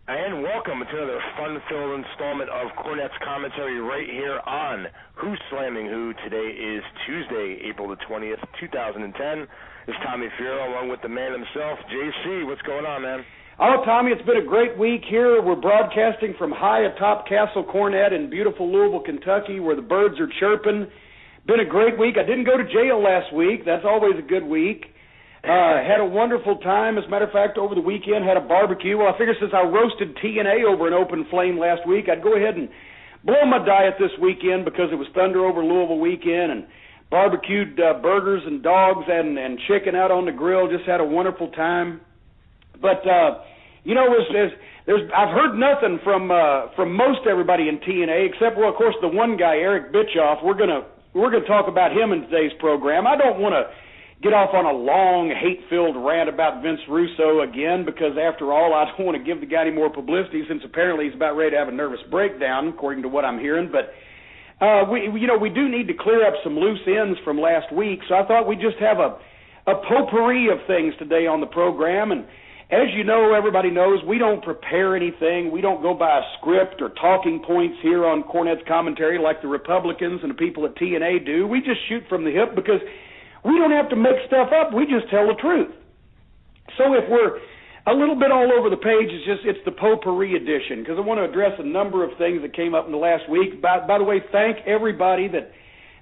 And welcome to another fun-filled installment of Cornette's commentary right here on Who's Slamming Who. Today is Tuesday, April the 20th, 2010. It's Tommy Fierro along with the man himself, JC. What's going on, man? Oh, Tommy, it's been a great week here. We're broadcasting from high atop Castle Cornette in beautiful Louisville, Kentucky, where the birds are chirping. Been a great week. I didn't go to jail last week. That's always a good week. Had a wonderful time. As a matter of fact, over the weekend, had a barbecue. Well, I figured since I roasted TNA over an open flame last week, I'd go ahead and blow my diet this weekend because it was Thunder over Louisville weekend, and barbecued burgers and dogs and chicken out on the grill. Just had a wonderful time. But, you know, I've heard nothing from most everybody in TNA, except, well, of course, the one guy, Eric Bischoff. We're gonna talk about him in today's program. I don't want to get off on a long, hate-filled rant about Vince Russo again, because after all, I don't want to give the guy any more publicity since apparently he's about ready to have a nervous breakdown, according to what I'm hearing. But we do need to clear up some loose ends from last week, so I thought we'd just have a potpourri of things today on the program. And as you know, everybody knows, we don't prepare anything. We don't go by a script or talking points here on Cornette's commentary like the Republicans and the people at TNA do. We just shoot from the hip because we don't have to make stuff up. We just tell the truth. So if we're a little bit all over the page, it's the potpourri edition, because I want to address a number of things that came up in the last week. By the way, thank everybody that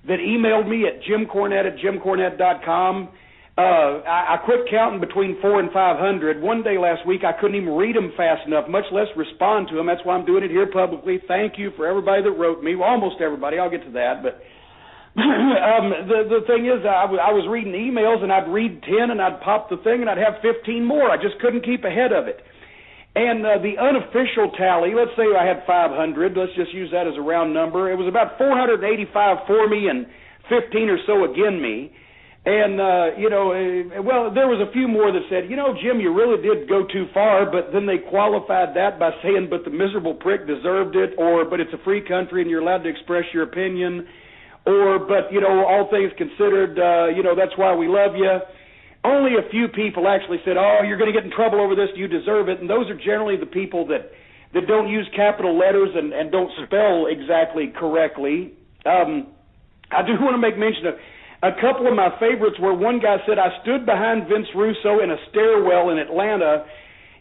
emailed me at jimcornette@jimcornette.com. I quit counting between 400 and 500. One day last week, I couldn't even read them fast enough, much less respond to them. That's why I'm doing it here publicly. Thank you for everybody that wrote me. Well, almost everybody. I'll get to that, but the thing is, I was reading emails, and I'd read 10, and I'd pop the thing, and I'd have 15 more. I just couldn't keep ahead of it. And the unofficial tally, let's say I had 500. Let's just use that as a round number. It was about 485 for me and 15 or so against me. And, well, there was a few more that said, Jim, you really did go too far, but then they qualified that by saying, but the miserable prick deserved it, or, but it's a free country and you're allowed to express your opinion. Or, but, all things considered, that's why we love you. Only a few people actually said, oh, you're going to get in trouble over this, you deserve it. And those are generally the people that don't use capital letters and don't spell exactly correctly. I do want to make mention of a couple of my favorites where one guy said, I stood behind Vince Russo in a stairwell in Atlanta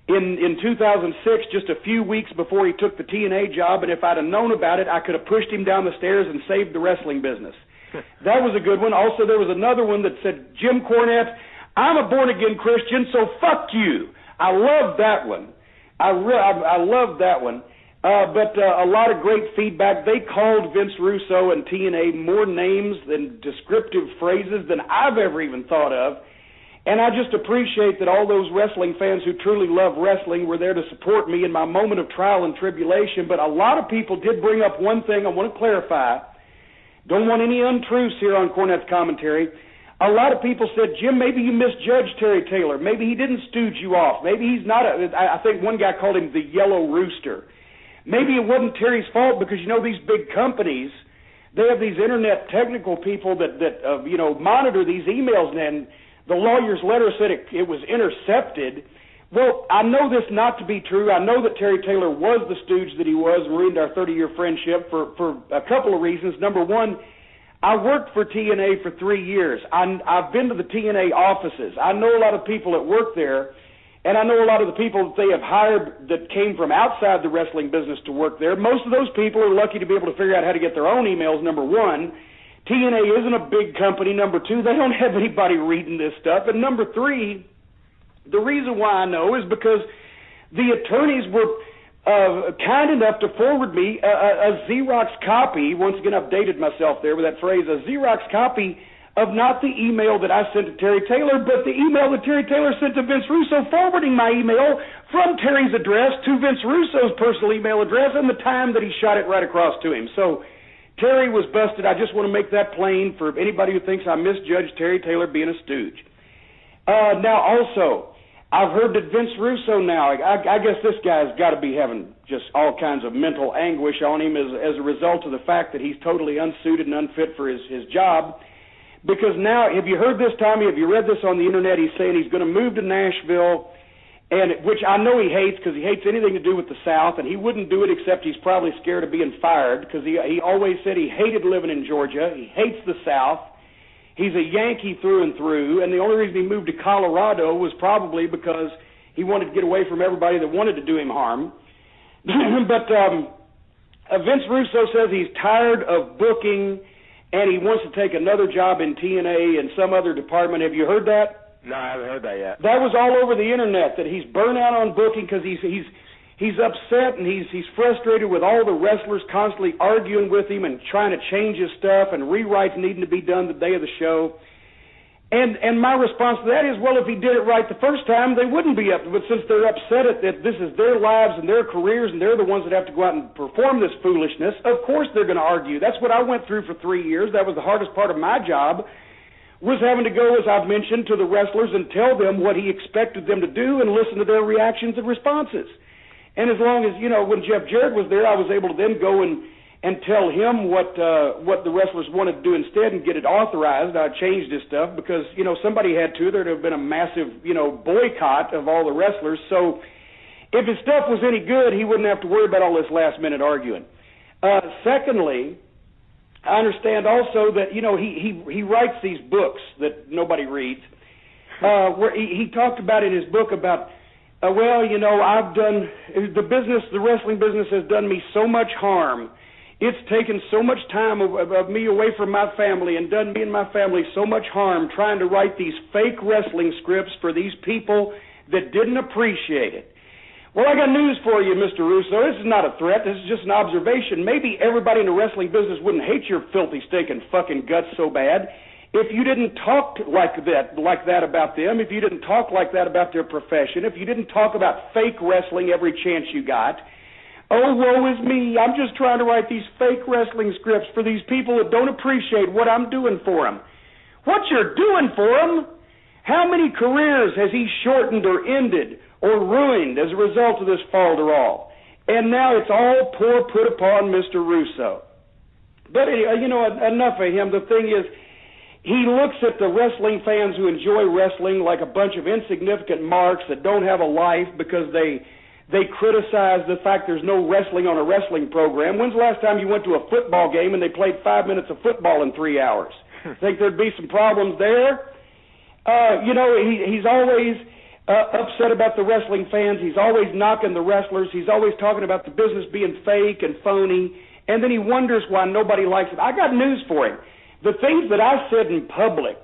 in 2006, just a few weeks before he took the TNA job, and if I'd have known about it, I could have pushed him down the stairs and saved the wrestling business. That was a good one. Also, there was another one that said, Jim Cornette, I'm a born-again Christian, so fuck you. I love that one. I love that one. But a lot of great feedback. They called Vince Russo and TNA more names and descriptive phrases than I've ever even thought of. And I just appreciate that all those wrestling fans who truly love wrestling were there to support me in my moment of trial and tribulation. But a lot of people did bring up one thing I want to clarify. Don't want any untruths here on Cornette's commentary. A lot of people said, Jim, maybe you misjudged Terry Taylor. Maybe he didn't stooge you off. Maybe he's not I think one guy called him the Yellow Rooster. Maybe it wasn't Terry's fault because, these big companies, they have these internet technical people that monitor these emails, and the lawyer's letter said it was intercepted. Well, I know this not to be true. I know that Terry Taylor was the stooge that he was and ruined our 30-year friendship for a couple of reasons. Number one, I worked for TNA for 3 years. I've been to the TNA offices. I know a lot of people that work there, and I know a lot of the people that they have hired that came from outside the wrestling business to work there. Most of those people are lucky to be able to figure out how to get their own emails, number one. TNA isn't a big company. Number two, they don't have anybody reading this stuff. And number three, the reason why I know is because the attorneys were kind enough to forward me a Xerox copy. Once again, I've dated myself there with that phrase, a Xerox copy of not the email that I sent to Terry Taylor, but the email that Terry Taylor sent to Vince Russo, forwarding my email from Terry's address to Vince Russo's personal email address and the time that he shot it right across to him. So Terry was busted. I just want to make that plain for anybody who thinks I misjudged Terry Taylor being a stooge. Now, also, I've heard that Vince Russo now, I guess this guy's got to be having just all kinds of mental anguish on him as a result of the fact that he's totally unsuited and unfit for his job. Because now, have you heard this, Tommy? Have you read this on the internet? He's saying he's going to move to Nashville and which I know he hates because he hates anything to do with the South, and he wouldn't do it except he's probably scared of being fired because he always said he hated living in Georgia. He hates the South. He's a Yankee through and through, and the only reason he moved to Colorado was probably because he wanted to get away from everybody that wanted to do him harm. But Vince Russo says he's tired of booking, and he wants to take another job in TNA and some other department. Have you heard that? No, I haven't heard that yet. That was all over the internet, that he's burnt out on booking because he's upset and he's frustrated with all the wrestlers constantly arguing with him and trying to change his stuff and rewrites needing to be done the day of the show. And my response to that is, well, if he did it right the first time, they wouldn't be up. But since they're upset at that this is their lives and their careers and they're the ones that have to go out and perform this foolishness, of course they're going to argue. That's what I went through for 3 years. That was the hardest part of my job, was having to go, as I've mentioned, to the wrestlers and tell them what he expected them to do and listen to their reactions and responses. And as long as, when Jeff Jarrett was there, I was able to then go and tell him what the wrestlers wanted to do instead and get it authorized. I changed his stuff because, somebody had to. There'd have been a massive, boycott of all the wrestlers. So if his stuff was any good, he wouldn't have to worry about all this last-minute arguing. Secondly, I understand also that, he writes these books that nobody reads, where he talked about in his book about, I've done, the wrestling business has done me so much harm. It's taken so much time of me away from my family and done me and my family so much harm trying to write these fake wrestling scripts for these people that didn't appreciate it. Well, I got news for you, Mr. Russo. This is not a threat. This is just an observation. Maybe everybody in the wrestling business wouldn't hate your filthy, stinking fucking guts so bad if you didn't talk like that about them, if you didn't talk like that about their profession, if you didn't talk about fake wrestling every chance you got. Oh, woe is me. I'm just trying to write these fake wrestling scripts for these people that don't appreciate what I'm doing for them. What you're doing for them? How many careers has he shortened or ended or ruined as a result of this falderall? And now it's all put upon Mr. Russo. But enough of him. The thing is, he looks at the wrestling fans who enjoy wrestling like a bunch of insignificant marks that don't have a life because they criticize the fact there's no wrestling on a wrestling program. When's the last time you went to a football game and they played 5 minutes of football in 3 hours? Think there'd be some problems there? He's always upset about the wrestling fans. He's always knocking the wrestlers. He's always talking about the business being fake and phony. And then he wonders why nobody likes it. I got news for him. The things that I said in public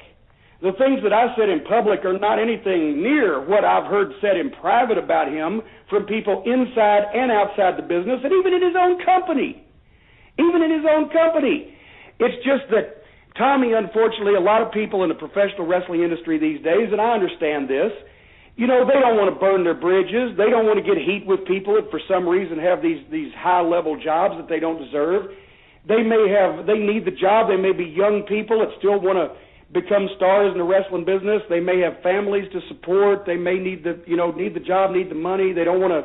are not anything near what I've heard said in private about him from people inside and outside the business, and even in his own company. It's just that Tommy, unfortunately, a lot of people in the professional wrestling industry these days, and I understand this, they don't want to burn their bridges. They don't want to get heat with people that for some reason have these high-level jobs that they don't deserve. They need the job. They may be young people that still want to become stars in the wrestling business. They may have families to support. They may need the job, need the money. They don't want to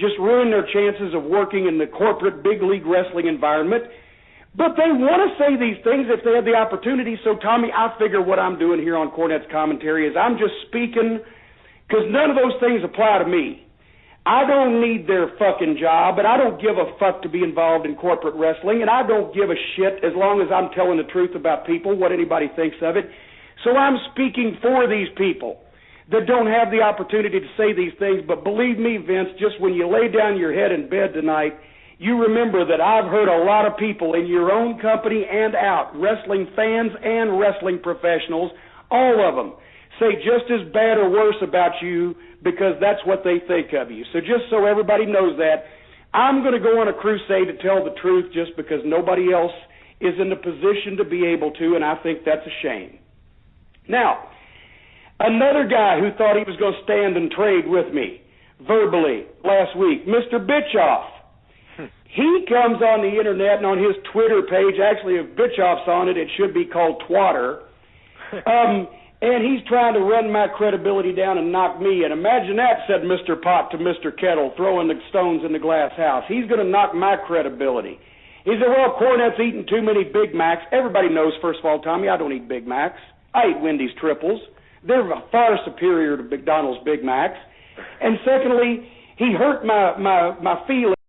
just ruin their chances of working in the corporate big league wrestling environment. But they want to say these things if they have the opportunity. So, Tommy, I figure what I'm doing here on Cornette's commentary is I'm just speaking because none of those things apply to me. I don't need their fucking job, and I don't give a fuck to be involved in corporate wrestling, and I don't give a shit as long as I'm telling the truth about people, what anybody thinks of it. So I'm speaking for these people that don't have the opportunity to say these things. But believe me, Vince, just when you lay down your head in bed tonight, you remember that I've heard a lot of people in your own company and out, wrestling fans and wrestling professionals, all of them, say just as bad or worse about you because that's what they think of you. So just so everybody knows that, I'm going to go on a crusade to tell the truth just because nobody else is in the position to be able to, and I think that's a shame. Now, another guy who thought he was going to stand and trade with me verbally last week, Mr. Bischoff. He comes on the internet and on his Twitter page, actually if Bischoff's on it, it should be called Twatter, and he's trying to run my credibility down and knock me. And imagine that, said Mr. Pot to Mr. Kettle, throwing the stones in the glass house. He's going to knock my credibility. He said, well, Cornette's eating too many Big Macs. Everybody knows, first of all, Tommy, I don't eat Big Macs. I eat Wendy's triples. They're far superior to McDonald's Big Macs. And secondly, he hurt my feelings.